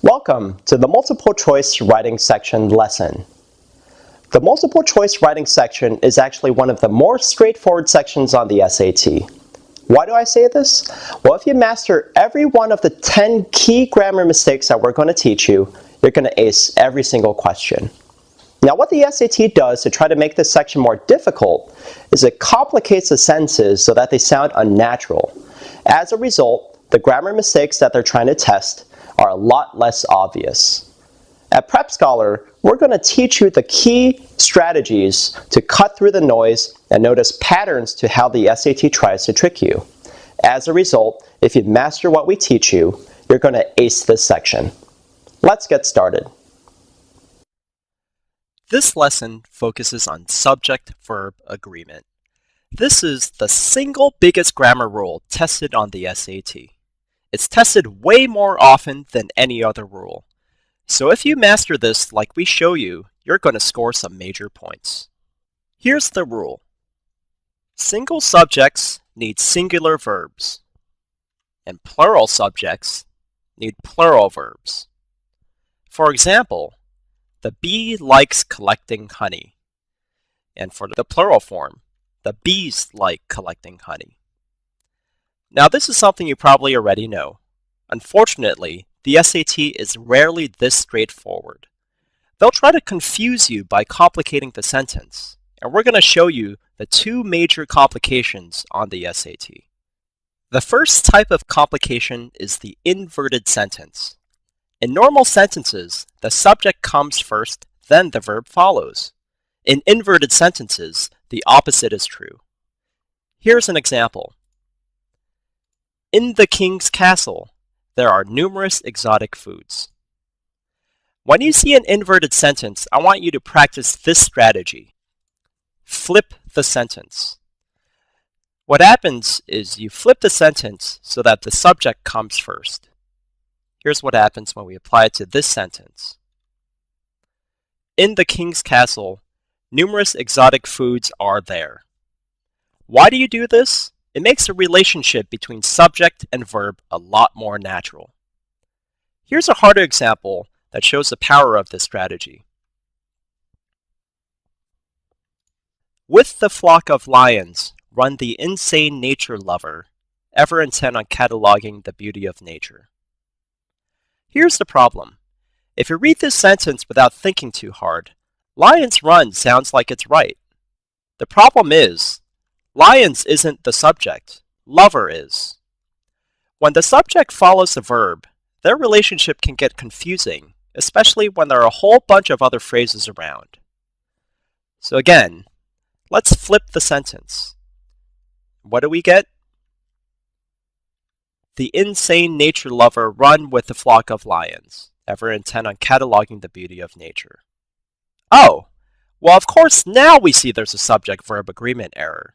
Welcome to the multiple choice writing section lesson. The multiple choice writing section is actually one of the more straightforward sections on the SAT. Why do I say this? Well, if you master every one of the 10 key grammar mistakes that we're going to teach you, you're going to ace every single question. Now, what the SAT does to try to make this section more difficult is it complicates the sentences so that they sound unnatural. As a result, the grammar mistakes that they're trying to test are a lot less obvious. At Prep Scholar, we're going to teach you the key strategies to cut through the noise and notice patterns to how the SAT tries to trick you. As a result, if you master what we teach you, you're going to ace this section. Let's get started. This lesson focuses on subject-verb agreement. This is the single biggest grammar rule tested on the SAT. It's tested way more often than any other rule. So if you master this like we show you, you're going to score some major points. Here's the rule. Single subjects need singular verbs, and plural subjects need plural verbs. For example, the bee likes collecting honey. And for the plural form, the bees like collecting honey. Now, this is something you probably already know. Unfortunately, the SAT is rarely this straightforward. They'll try to confuse you by complicating the sentence, and we're going to show you the two major complications on the SAT. The first type of complication is the inverted sentence. In normal sentences, the subject comes first, then the verb follows. In inverted sentences, the opposite is true. Here's an example. In the king's castle, there are numerous exotic foods. When you see an inverted sentence, I want you to practice this strategy. Flip the sentence. What happens is you flip the sentence so that the subject comes first. Here's what happens when we apply it to this sentence. In the king's castle, numerous exotic foods are there. Why do you do this? It makes the relationship between subject and verb a lot more natural. Here's a harder example that shows the power of this strategy. With the flock of lions run the insane nature lover, ever intent on cataloging the beauty of nature. Here's the problem. If you read this sentence without thinking too hard, lions run sounds like it's right. The problem is, lions isn't the subject, lover is. When the subject follows the verb, their relationship can get confusing, especially when there are a whole bunch of other phrases around. So again, let's flip the sentence. What do we get? The insane nature lover run with the flock of lions, ever intent on cataloging the beauty of nature. Oh, well of course now we see there's a subject-verb agreement error.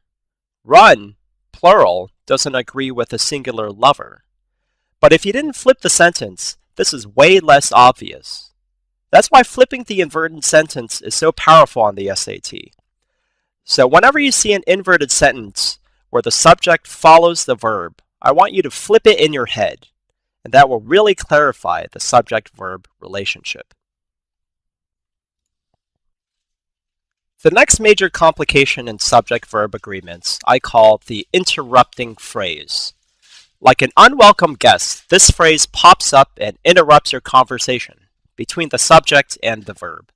Run, plural, doesn't agree with the singular lover. But if you didn't flip the sentence, this is way less obvious. That's why flipping the inverted sentence is so powerful on the SAT. So whenever you see an inverted sentence where the subject follows the verb, I want you to flip it in your head, and that will really clarify the subject-verb relationship. The next major complication in subject-verb agreements I call the interrupting phrase. Like an unwelcome guest, this phrase pops up and interrupts your conversation between the subject and the verb.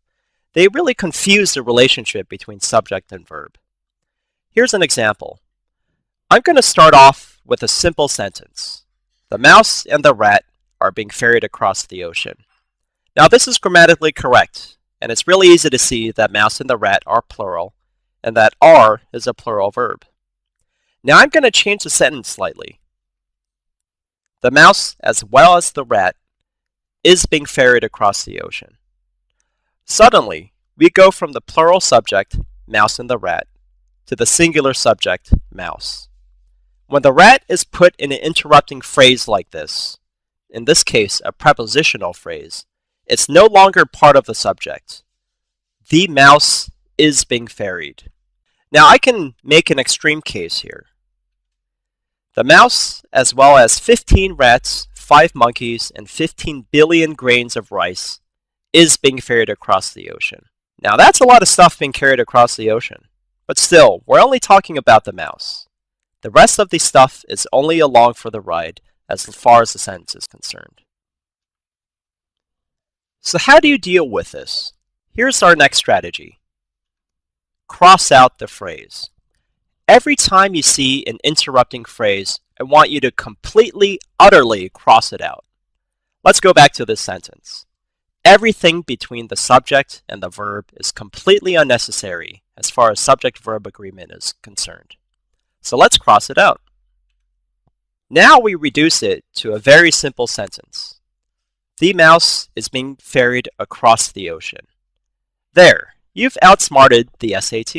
They really confuse the relationship between subject and verb. Here's an example. I'm going to start off with a simple sentence. The mouse and the rat are being ferried across the ocean. Now this is grammatically correct. And it's really easy to see that mouse and the rat are plural, and that are is a plural verb. Now I'm going to change the sentence slightly. The mouse, as well as the rat, is being ferried across the ocean. Suddenly, we go from the plural subject, mouse and the rat, to the singular subject, mouse. When the rat is put in an interrupting phrase like this, in this case a prepositional phrase, it's no longer part of the subject. The mouse is being ferried. Now I can make an extreme case here. The mouse, as well as 15 rats, 5 monkeys and 15 billion grains of rice is being ferried across the ocean. Now that's a lot of stuff being carried across the ocean. But still, we're only talking about the mouse. The rest of the stuff is only along for the ride as far as the sentence is concerned. So how do you deal with this? Here's our next strategy. Cross out the phrase. Every time you see an interrupting phrase, I want you to completely, utterly cross it out. Let's go back to this sentence. Everything between the subject and the verb is completely unnecessary as far as subject-verb agreement is concerned. So let's cross it out. Now we reduce it to a very simple sentence. The mouse is being ferried across the ocean. There, you've outsmarted the SAT.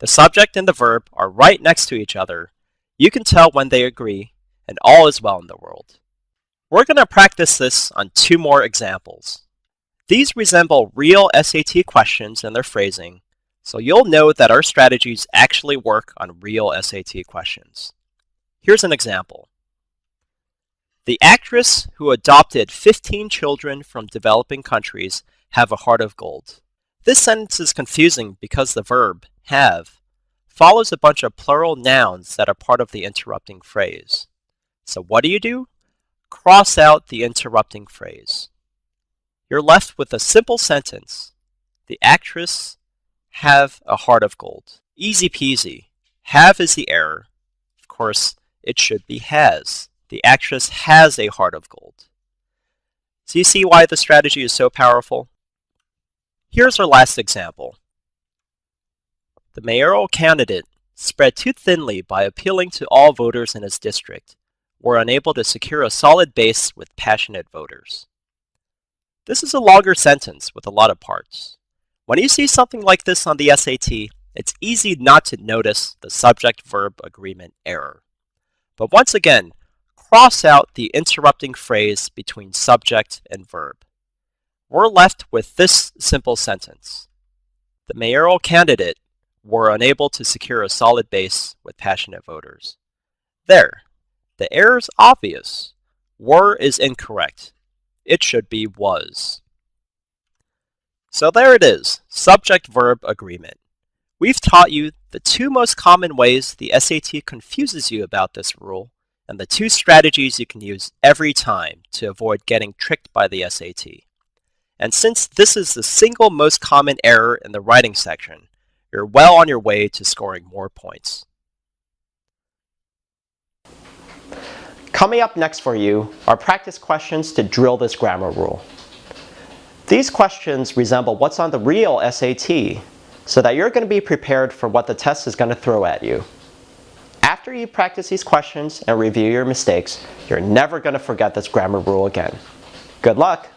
The subject and the verb are right next to each other. You can tell when they agree, and all is well in the world. We're going to practice this on 2 more examples. These resemble real SAT questions in their phrasing, so you'll know that our strategies actually work on real SAT questions. Here's an example. The actress who adopted 15 children from developing countries have a heart of gold. This sentence is confusing because the verb, have, follows a bunch of plural nouns that are part of the interrupting phrase. So what do? Cross out the interrupting phrase. You're left with a simple sentence. The actress have a heart of gold. Easy peasy. Have is the error. Of course, it should be has. The actress has a heart of gold. So you see why the strategy is so powerful? Here's our last example. The mayoral candidate, spread too thinly by appealing to all voters in his district, were unable to secure a solid base with passionate voters. This is a longer sentence with a lot of parts. When you see something like this on the SAT, it's easy not to notice the subject-verb agreement error. But once again, cross out the interrupting phrase between subject and verb. We're left with this simple sentence. The mayoral candidate were unable to secure a solid base with passionate voters. There. The error's obvious. Were is incorrect. It should be was. So there it is, subject-verb agreement. We've taught you the 2 most common ways the SAT confuses you about this rule, and the 2 strategies you can use every time to avoid getting tricked by the SAT. And since this is the single most common error in the writing section, you're well on your way to scoring more points. Coming up next for you are practice questions to drill this grammar rule. These questions resemble what's on the real SAT, so that you're going to be prepared for what the test is going to throw at you. After you practice these questions and review your mistakes, you're never going to forget this grammar rule again. Good luck!